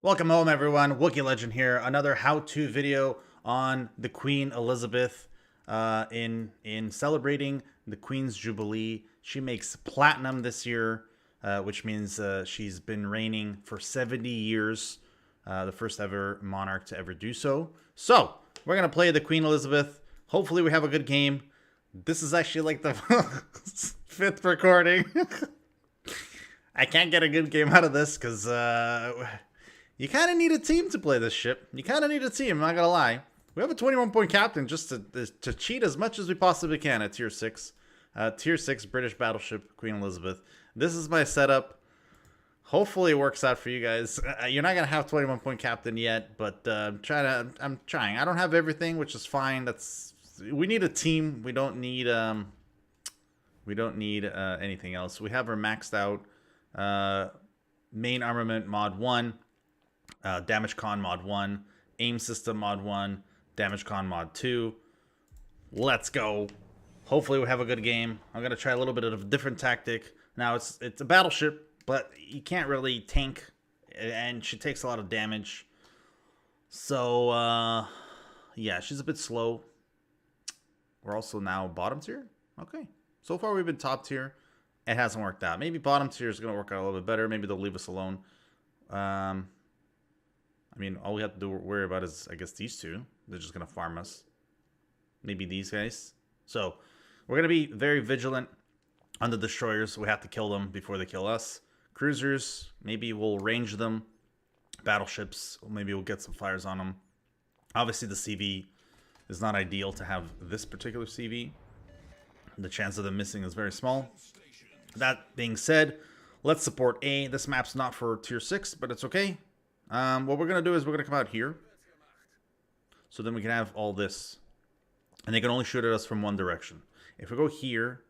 Welcome home, everyone. Wookie Legend here. Another how-to video on the Queen Elizabeth in celebrating the Queen's Jubilee. She makes platinum this year, which means she's been reigning for 70 years, the first ever monarch to ever do so. So we're gonna play the Queen Elizabeth. Hopefully, we have a good game. This is actually like the fifth recording. I can't get a good game out of this because you kind of need a team to play this ship. You kind of need a team, I'm not going to lie. We have a 21-point captain just to cheat as much as we possibly can at Tier 6. Tier 6 British Battleship, Queen Elizabeth. This is my setup. Hopefully it works out for you guys. You're not going to have 21-point captain yet, but I'm trying. I don't have everything, which is fine. We need a team. We don't need anything else. We have our maxed out main armament mod 1. Damage con mod 1, aim system mod 1, damage con mod 2. Let's go. Hopefully we have a good game. I'm going to try a little bit of a different tactic. Now it's a battleship, but you can't really tank, and she takes a lot of damage. So, yeah, she's a bit slow. We're also now bottom tier. Okay. So far we've been top tier. It hasn't worked out. Maybe bottom tier is going to work out a little bit better. Maybe they'll leave us alone. I mean, all we have to worry about is, I guess, these two. They're just going to farm us. Maybe these guys. So, we're going to be very vigilant on the destroyers. We have to kill them before they kill us. Cruisers, maybe we'll range them. Battleships, maybe we'll get some fires on them. Obviously, the CV is not ideal to have this particular CV. The chance of them missing is very small. That being said, let's support A. This map's not for Tier 6, but it's okay. What we're going to do is we're going to come out here. So then we can have all this. And they can only shoot at us from one direction. If we go here,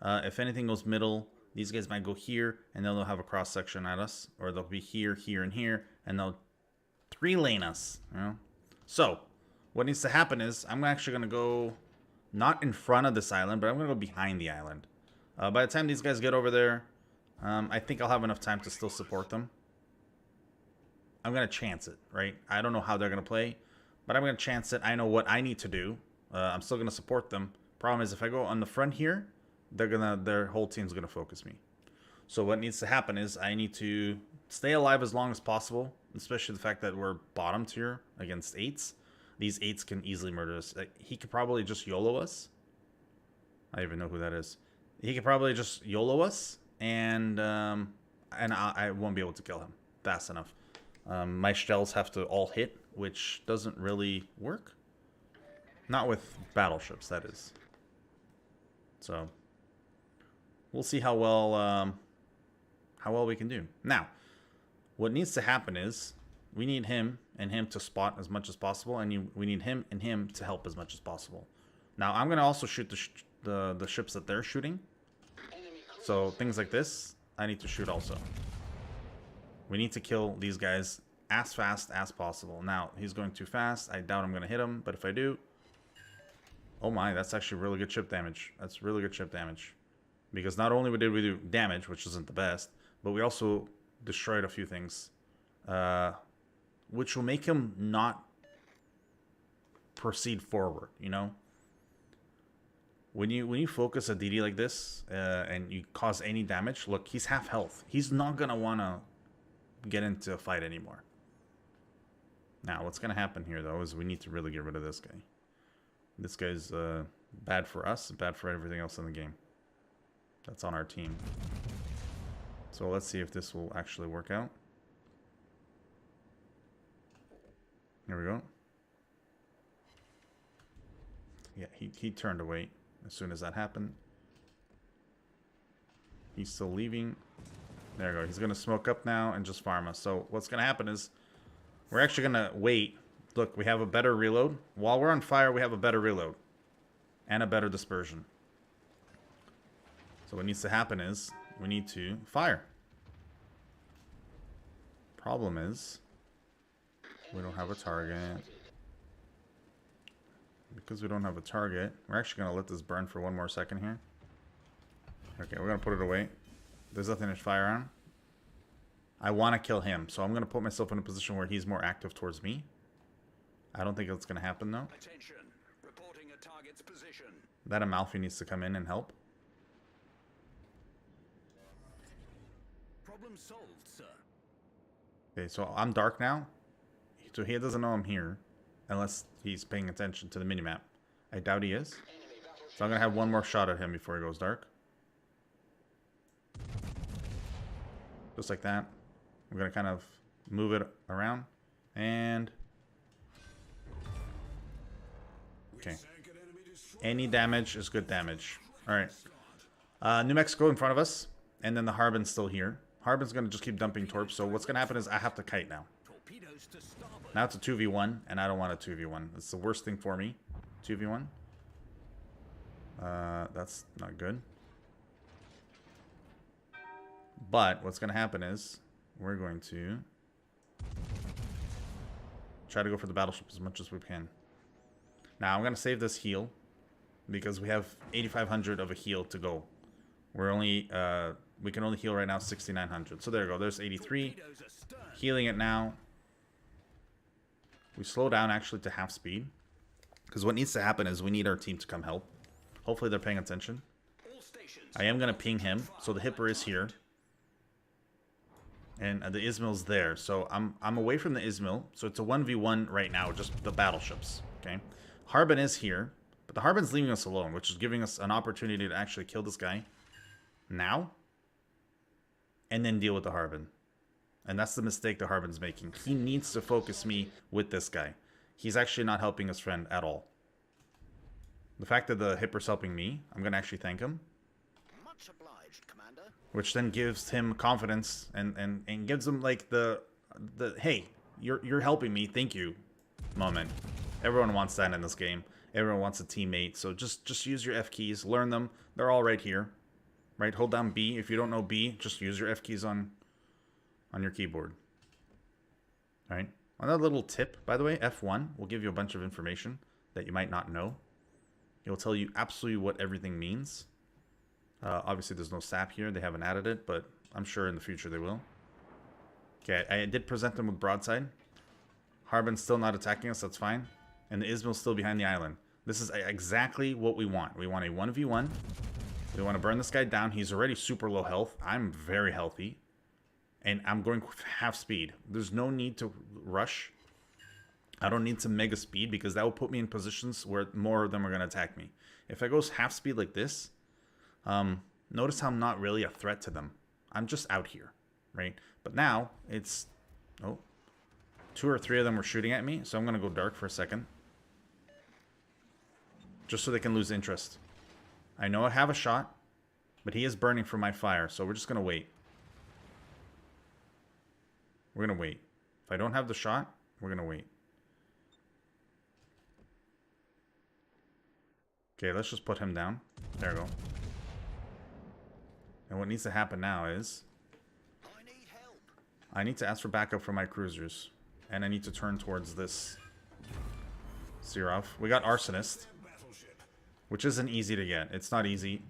if anything goes middle, these guys might go here, and then they'll have a cross section at us. Or they'll be here, here, and here, and they'll 3-lane us. You know? So, what needs to happen is, I'm actually going to go not in front of this island, but I'm going to go behind the island. By the time these guys get over there, I think I'll have enough time to still support them. I'm going to chance it, right? I don't know how they're going to play, but I'm going to chance it. I know what I need to do. I'm still going to support them. Problem is, if I go on the front here, their whole team's going to focus me. So what needs to happen is I need to stay alive as long as possible, especially the fact that we're bottom tier against 8s. These 8s can easily murder us. He could probably just YOLO us. I don't even know who that is. He could probably just YOLO us, and I won't be able to kill him fast enough. My shells have to all hit, which doesn't really work. Not with battleships, that is. So, we'll see how well we can do. Now, what needs to happen is we need him and him to spot as much as possible, and we need him and him to help as much as possible. Now, I'm going to also shoot the ships that they're shooting. So, things like this, I need to shoot also. We need to kill these guys as fast as possible. Now, he's going too fast. I doubt I'm going to hit him, but if I do... Oh my, that's actually really good ship damage. That's really good ship damage. Because not only did we do damage, which isn't the best, but we also destroyed a few things. Which will make him not proceed forward, you know? When you focus a DD like this, and you cause any damage, look, he's half health. He's not going to want to get into a fight anymore. Now, what's going to happen here, though, is we need to really get rid of this guy. This guy's bad for us, bad for everything else in the game. That's on our team. So let's see if this will actually work out. Here we go. Yeah, he turned away as soon as that happened. He's still leaving. There we go. He's going to smoke up now and just farm us. So what's going to happen is we're actually going to wait. Look, we have a better reload. While we're on fire, we have a better reload. And a better dispersion. So what needs to happen is we need to fire. Problem is we don't have a target. Because we don't have a target, we're actually going to let this burn for one more second here. Okay, we're going to put it away. There's nothing to fire on. I want to kill him, so I'm going to put myself in a position where he's more active towards me. I don't think it's going to happen, though. Attention. Reporting a target's position. That Amalfi needs to come in and help. Problem solved, sir. Okay, so I'm dark now. So he doesn't know I'm here. Unless he's paying attention to the minimap. I doubt he is. So I'm going to have one more shot at him before he goes dark. Just like that. I'm going to kind of move it around. And... okay. Any damage is good damage. Alright. New Mexico in front of us. And then the Harbin's still here. Harbin's going to just keep dumping torps. So what's going to happen is I have to kite now. Now it's a 2v1. And I don't want a 2v1. It's the worst thing for me. 2v1. That's not good. But what's going to happen is we're going to try to go for the battleship as much as we can. Now I'm going to save this heal because we have 8,500 of a heal to go. We're only we can only heal right now 6,900. So there you go. There's 83. Healing it now. We slow down actually to half speed because what needs to happen is we need our team to come help. Hopefully they're paying attention. I am going to ping him. So the Hipper is here. And the Ismail's there. So I'm away from the Ismail. So it's a 1v1 right now. Just the battleships. Okay. Harbin is here. But the Harbin's leaving us alone. Which is giving us an opportunity to actually kill this guy. Now. And then deal with the Harbin. And that's the mistake the Harbin's making. He needs to focus me with this guy. He's actually not helping his friend at all. The fact that the Hipper's helping me, I'm going to actually thank him. Much obliged, Commander. Which then gives him confidence and gives him like the hey, you're helping me, thank you moment. Everyone wants that in this game. Everyone wants a teammate. So just use your F keys, learn them. They're all right here. Right? Hold down B. If you don't know B, just use your F keys on your keyboard. All right? Another little tip, by the way, F1 will give you a bunch of information that you might not know. It will tell you absolutely what everything means. Obviously, there's no sap here. They haven't added it, but I'm sure in the future they will. Okay, I did present them with broadside. Harbin's still not attacking us. That's fine. And the Ismail's still behind the island. This is exactly what we want. We want a 1v1. We want to burn this guy down. He's already super low health. I'm very healthy. And I'm going half speed. There's no need to rush. I don't need to mega speed because that will put me in positions where more of them are going to attack me. If I go half speed like this, notice how I'm not really a threat to them. I'm just out here, right? But now it's, oh, 2 or 3 of them were shooting at me. So I'm going to go dark for a second. Just so they can lose interest. I know I have a shot, but he is burning from my fire. So we're just going to wait. We're going to wait. If I don't have the shot, we're going to wait. Okay, let's just put him down. There we go. And what needs to happen now is I need to ask for backup from my cruisers. And I need to turn towards this Seraph. We got Arsonist, which isn't easy to get. It's not easy.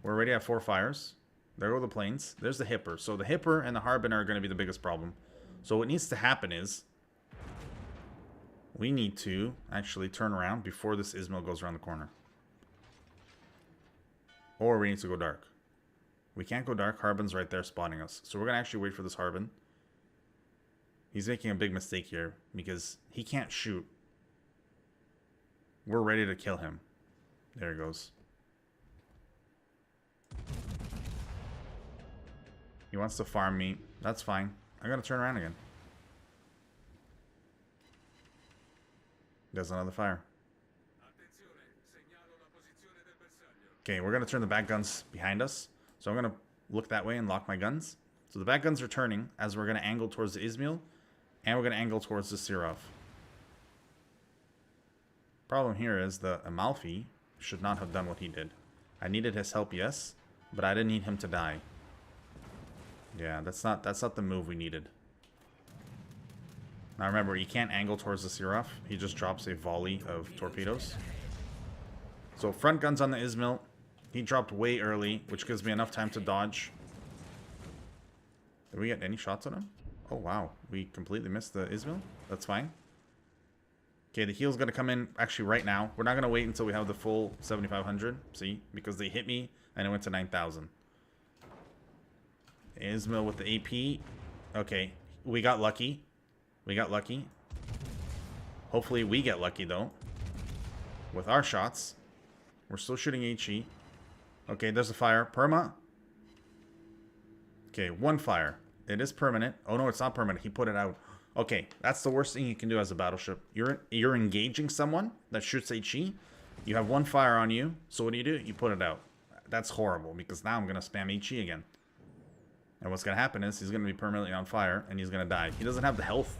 We're already at 4 fires. There go the planes. There's the Hipper. So the Hipper and the Harbin are going to be the biggest problem. So what needs to happen is we need to actually turn around before this Ismail goes around the corner. Or we need to go dark. We can't go dark. Harbin's right there spotting us. So we're going to actually wait for this Harbin. He's making a big mistake here because he can't shoot. We're ready to kill him. There he goes. He wants to farm me. That's fine. I gotta turn around again. There's another fire. Okay, we're gonna turn the back guns behind us. So I'm gonna look that way and lock my guns. So the back guns are turning as we're gonna angle towards the Ismail. And we're gonna angle towards the Seraph. Problem here is the Amalfi should not have done what he did. I needed his help, yes, but I didn't need him to die. Yeah, that's not the move we needed. Now remember, you can't angle towards the Seraph. He just drops a volley of torpedoes. So front guns on the Ismail. He dropped way early, which gives me enough time to dodge. Did we get any shots on him? Oh, wow. We completely missed the Ismail. That's fine. Okay, the heal's going to come in actually right now. We're not going to wait until we have the full 7,500. See? Because they hit me and it went to 9,000. Ismail with the AP. Okay. We got lucky. We got lucky. Hopefully we get lucky, though. With our shots. We're still shooting HE. Okay, there's a fire. Perma. Okay, one fire. It is permanent. Oh, no, it's not permanent. He put it out. Okay, that's the worst thing you can do as a battleship. You're engaging someone that shoots HE. You have one fire on you. So what do? You put it out. That's horrible because now I'm going to spam HE again. And what's going to happen is he's going to be permanently on fire and he's going to die. He doesn't have the health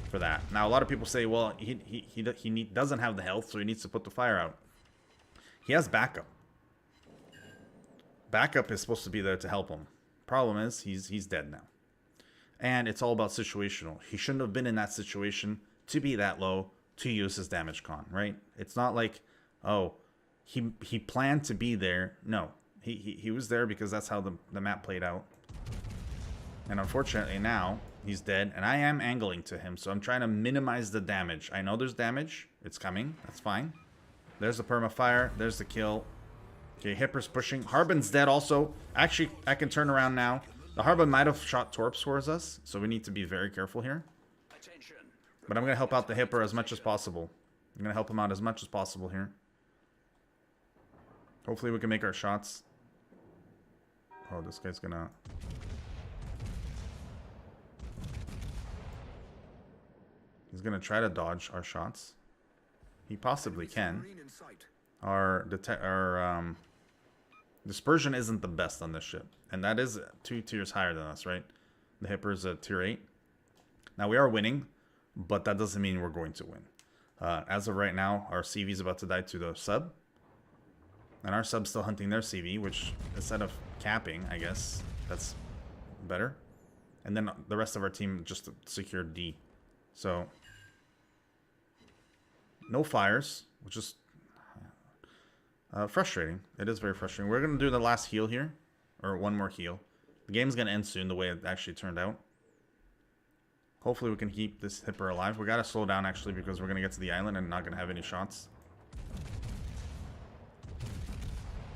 for that. Now, a lot of people say, well, he doesn't have the health, so he needs to put the fire out. He has backup. Backup is supposed to be there to help him. Problem is, he's dead now. And it's all about situational. He shouldn't have been in that situation to be that low to use his damage con, right? It's not like, oh, he planned to be there. No, he was there because that's how the map played out. And unfortunately now, he's dead. And I am angling to him, so I'm trying to minimize the damage. I know there's damage. It's coming. That's fine. There's the perma fire. There's the kill. Okay, Hipper's pushing. Harbin's dead also. Actually, I can turn around now. The Harbin might have shot torps towards us, so we need to be very careful here. But I'm going to help out the Hipper as much as possible. I'm going to help him out as much as possible here. Hopefully we can make our shots. Oh, this guy's going to... He's going to try to dodge our shots. He possibly can. Our dispersion isn't the best on this ship. And that is 2 tiers higher than us, right? The Hipper's a tier 8. Now, we are winning, but that doesn't mean we're going to win. As of right now, our CV is about to die to the sub. And our sub's still hunting their CV, which instead of capping, I guess, that's better. And then the rest of our team just secured D. So, no fires, which is frustrating. It is very frustrating. We're going to do the last heal here. Or one more heal. The game's going to end soon the way it actually turned out. Hopefully we can keep this Hipper alive. We got to slow down actually because we're going to get to the island and not going to have any shots.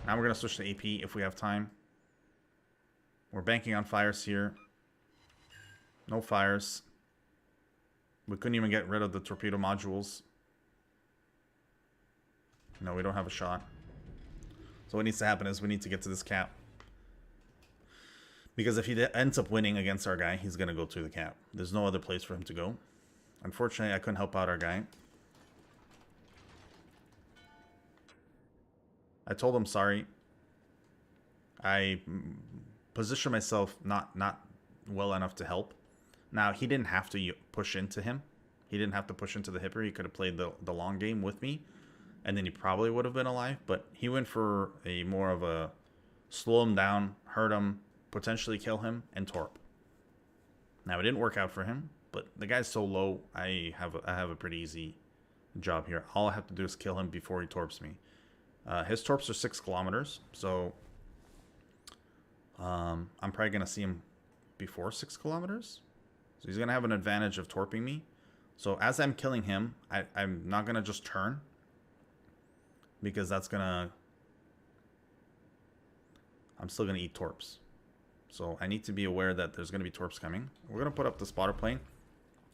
Now we're going to switch to AP if we have time. We're banking on fires here. No fires. We couldn't even get rid of the torpedo modules. No, we don't have a shot. So what needs to happen is we need to get to this cap. Because if he ends up winning against our guy, he's going to go to the cap. There's no other place for him to go. Unfortunately, I couldn't help out our guy. I told him sorry. I positioned myself not well enough to help. Now, he didn't have to push into him. He didn't have to push into the Hipper. He could have played the long game with me. And then he probably would have been alive. But he went for a more of a slow him down, hurt him, potentially kill him, and torp. Now, it didn't work out for him, but the guy's so low, I have a pretty easy job here. All I have to do is kill him before he torps me. His torps are 6 kilometers, so I'm probably going to see him before 6 kilometers. So he's going to have an advantage of torping me. So as I'm killing him, I'm not going to just turn, because that's going to... I'm still going to eat torps. So I need to be aware that there's going to be torps coming. We're going to put up the spotter plane.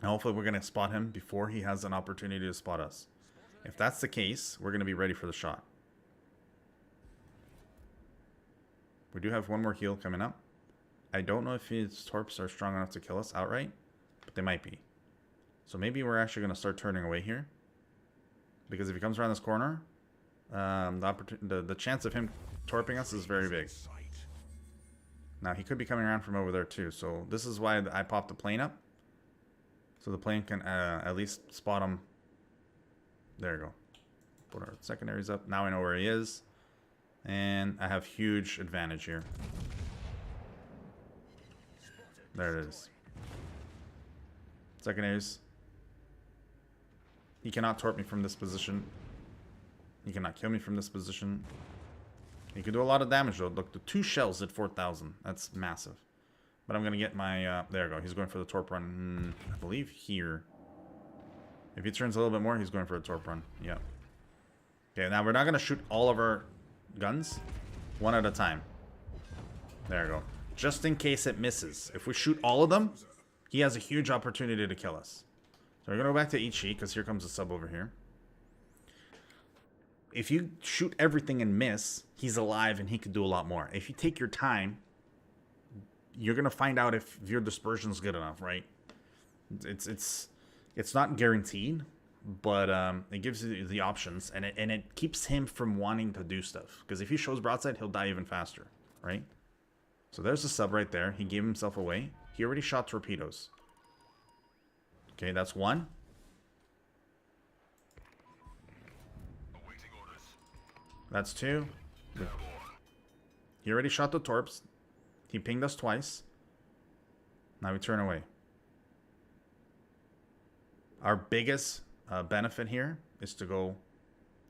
And hopefully we're going to spot him before he has an opportunity to spot us. If that's the case, we're going to be ready for the shot. We do have one more heal coming up. I don't know if his torps are strong enough to kill us outright, but they might be. So maybe we're actually going to start turning away here. Because if he comes around this corner, the chance of him torping us is very big. Now, he could be coming around from over there, too. So, this is why I popped the plane up. So, the plane can at least spot him. There you go. Put our secondaries up. Now I know where he is. And I have huge advantage here. There it is. Secondaries. He cannot torp me from this position. He cannot kill me from this position. He can do a lot of damage, though. Look, the 2 shells at 4,000. That's massive. But I'm going to get my... there we go. He's going for the torp run, I believe, here. If he turns a little bit more, he's going for a torp run. Yeah. Okay, now we're not going to shoot all of our guns. One at a time. There we go. Just in case it misses. If we shoot all of them, he has a huge opportunity to kill us. So we're going to go back to Ichi, because here comes the sub over here. If you shoot everything and miss, he's alive and he could do a lot more. If you take your time, you're going to find out if your dispersion's good enough, right? It's not guaranteed, but it gives you the options, and it keeps him from wanting to do stuff. Because if he shows broadside, he'll die even faster, right? So there's the sub right there. He gave himself away. He already shot torpedoes. Okay, that's one. That's two. He already shot the torps. He pinged us twice. Now we turn away. Our biggest benefit here is to go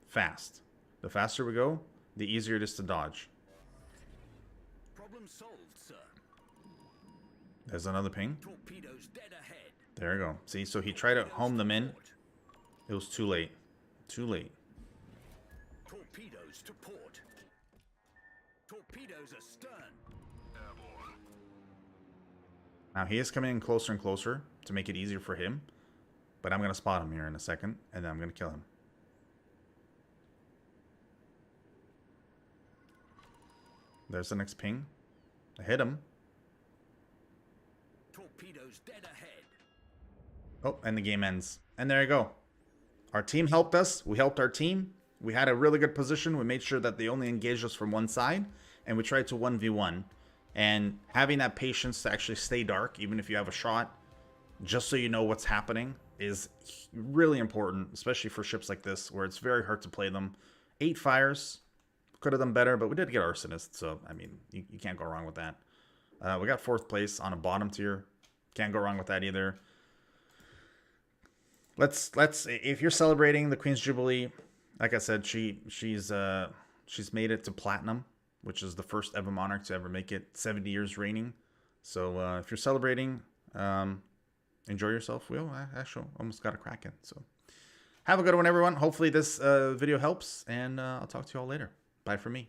fast. The faster we go, the easier it is to dodge. Problem solved, sir. There's another ping. Torpedoes dead ahead. There we go. See, so he tried to home them in. It was too late. Too late. Torpedoes to port. Torpedoes astern. Now he is coming in closer and closer to make it easier for him. But I'm going to spot him here in a second, and then I'm going to kill him. There's the next ping. I hit him. Torpedoes dead ahead. Oh, and the game ends. And there you go. Our team helped us. We helped our team. We had a really good position. We made sure that they only engaged us from one side, and we tried to 1v1. And having that patience to actually stay dark, even if you have a shot, just so you know what's happening, is really important, especially for ships like this, where it's very hard to play them. 8 fires. Could have done better, but we did get Arsonist, so, I mean, you can't go wrong with that. We got 4th place on a bottom tier. Can't go wrong with that either. Let's if you're celebrating the Queen's Jubilee, like I said, she's made it to platinum, which is the first ever monarch to ever make it, 70 years reigning. So if you're celebrating, enjoy yourself. Well, I actually almost got a crack in. So have a good one, everyone. Hopefully this video helps, and I'll talk to you all later. Bye for me.